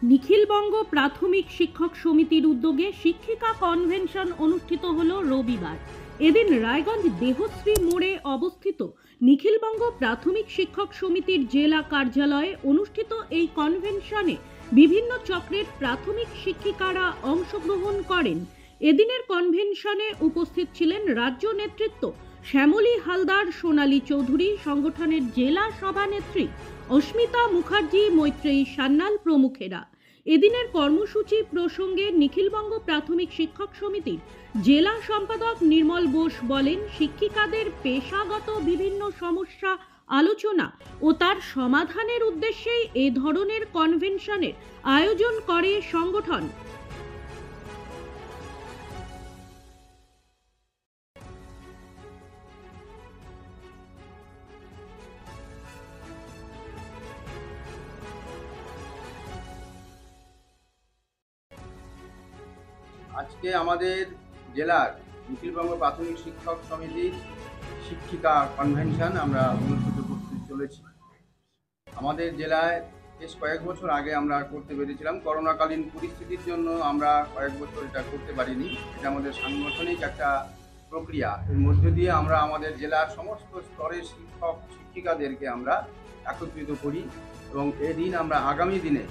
নিখিলবঙ্গ প্রাথমিক শিক্ষক সমিতির উদ্যোগে শিক্ষিকা কনভেনশন অনুষ্ঠিত হলো রবিবার। এদিন রায়গঞ্জ দেহশ্রী মোড়ে অবস্থিত নিখিলবঙ্গ প্রাথমিক শিক্ষক সমিতির জেলা কার্যালয়ে অনুষ্ঠিত এই কনভেনশনে বিভিন্ন চক্রের প্রাথমিক শিক্ষিকারা অংশগ্রহণ করেন। এদিনের কনভেনশনে উপস্থিত ছিলেন রাজ্য নেতৃত্ব শ্যামলী হালদার, সোনালী চৌধুরী, সংগঠনের জেলা সভানেত্রী অস্মিতা মুখার্জি, মৈত্রেয়ী সান্যাল প্রমুখেরা। এদিনের কর্মসূচি প্রসঙ্গে নিখিলবঙ্গ প্রাথমিক শিক্ষক সমিতির জেলা সম্পাদক নির্মল বোস বলেন, শিক্ষিকাদের পেশাগত বিভিন্ন সমস্যা আলোচনা ও তার সমাধানের উদ্দেশ্যেই এ ধরনের কনভেনশনের আয়োজন করে সংগঠন। আজকে আমাদের জেলার নিখিলবঙ্গ প্রাথমিক শিক্ষক সমিতির শিক্ষিকা কনভেনশন আমরা অনুষ্ঠিত করতে চলেছি। আমাদের জেলায় বেশ কয়েক বছর আগে আমরা করতে পেরেছিলাম, করোনাকালীন পরিস্থিতির জন্য আমরা কয়েক বছর এটা করতে পারিনি। এটা আমাদের সাংগঠনিক একটা প্রক্রিয়া। এর মধ্য দিয়ে আমরা আমাদের জেলার সমস্ত স্তরের শিক্ষক শিক্ষিকাদেরকে আমরা একত্রিত করি এবং এদিন আমরা আগামী দিনে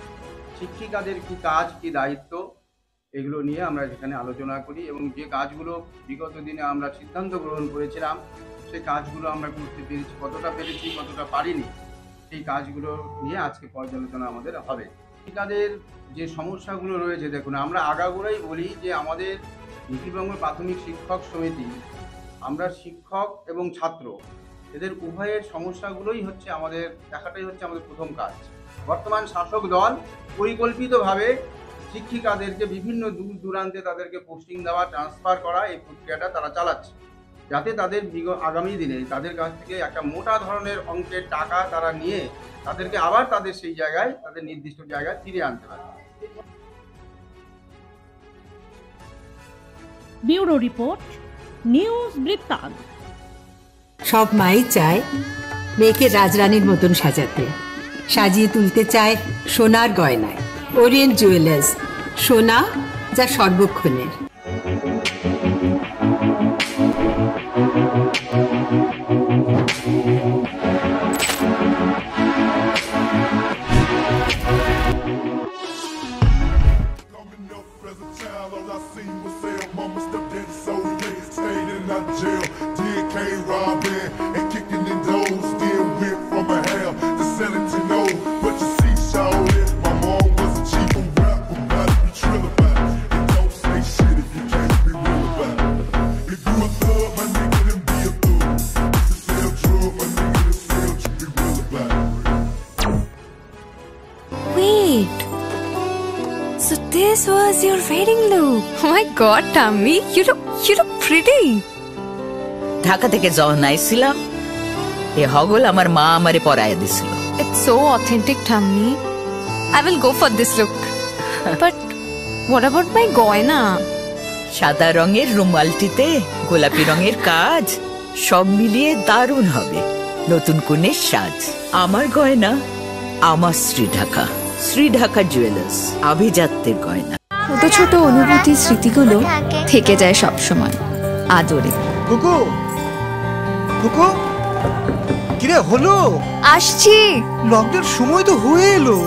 শিক্ষিকাদের কি কাজ, কি দায়িত্ব, এগুলো নিয়ে আমরা সেখানে আলোচনা করি এবং যে কাজগুলো বিগত দিনে আমরা সিদ্ধান্ত গ্রহণ করেছিলাম সেই কাজগুলো আমরা করতে পেরেছি, কতটা পেরেছি, কতটা পারিনি, সেই কাজগুলো নিয়ে আজকে পর্যালোচনা আমাদের হবে। শিক্ষিকাদের যে সমস্যাগুলো রয়েছে, দেখুন আমরা আগাগোড়াই বলি যে আমাদের নিখিলবঙ্গ প্রাথমিক শিক্ষক সমিতি, আমরা শিক্ষক এবং ছাত্র এদের উভয়ের সমস্যাগুলোই হচ্ছে আমাদের দেখাটাই হচ্ছে আমাদের প্রথম কাজ। বর্তমান শাসক দল পরিকল্পিতভাবে শিক্ষিকাদেরকে বিভিন্ন দূর দূরান্তে তাদেরকে পোস্টিং দেওয়া, ট্রান্সফার করা, এই প্রক্রিয়াটা তারা চালাচ্ছে, যাতে তাদের আগামী দিনে তাদের কাছ থেকে একটা মোটা ধরনের অঙ্কের টাকা তারা নিয়ে তাদেরকে আবার তাদের সেই জায়গায়, তাদের নির্দিষ্ট জায়গায় ফিরে আনতে পারে। ব্যুরো রিপোর্ট, নিউজ বৃত্তান্ত। সব মাই চায় মেয়েকে রাজরানীর মতন সাজাতে, সাজিয়ে তুলতে চায় সোনার গয়নায়। ওরিয়েন্ট জুয়েলার্স, সোনা যা সর্বক্ষণের। So this was your wedding look. Oh my God, Tammy, you look pretty. Dhaka থেকে যখন আইছিলাম এই হগল আমার মা আমারে পরায় দিছিল। It's so authentic, Tammy. I will go for this look. But what about my goina? সাদা রঙের রুমালটিতে গোলাপি রঙের কাজ, সব মিলিয়ে দারুণ হবে নতুন কনের সাজ। আমার গয়না আমার শ্রীঢাকা, শ্রীঢাকা জুয়েলার্স, আভিজাত্যের গয়না। ছোট ছোট অনুভূতি, স্মৃতিগুলো থেকে যায় সব সময় আদরে। কুকু কুকু, কিরে হলো? আসছি, লকডাউন সময় তো হয়ে এলো।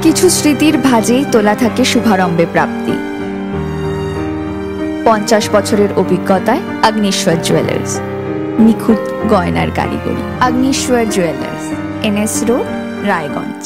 কিছু স্মৃতির ভাজেই তোলা থাকে শুভারম্ভে প্রাপ্তি। 50 বছরের অভিজ্ঞতায় আগ্নেশ্বর জুয়েলার্স, নিখুঁত গয়নার কারিগরি। Agneshwar jewellers, NS road, Raiganj.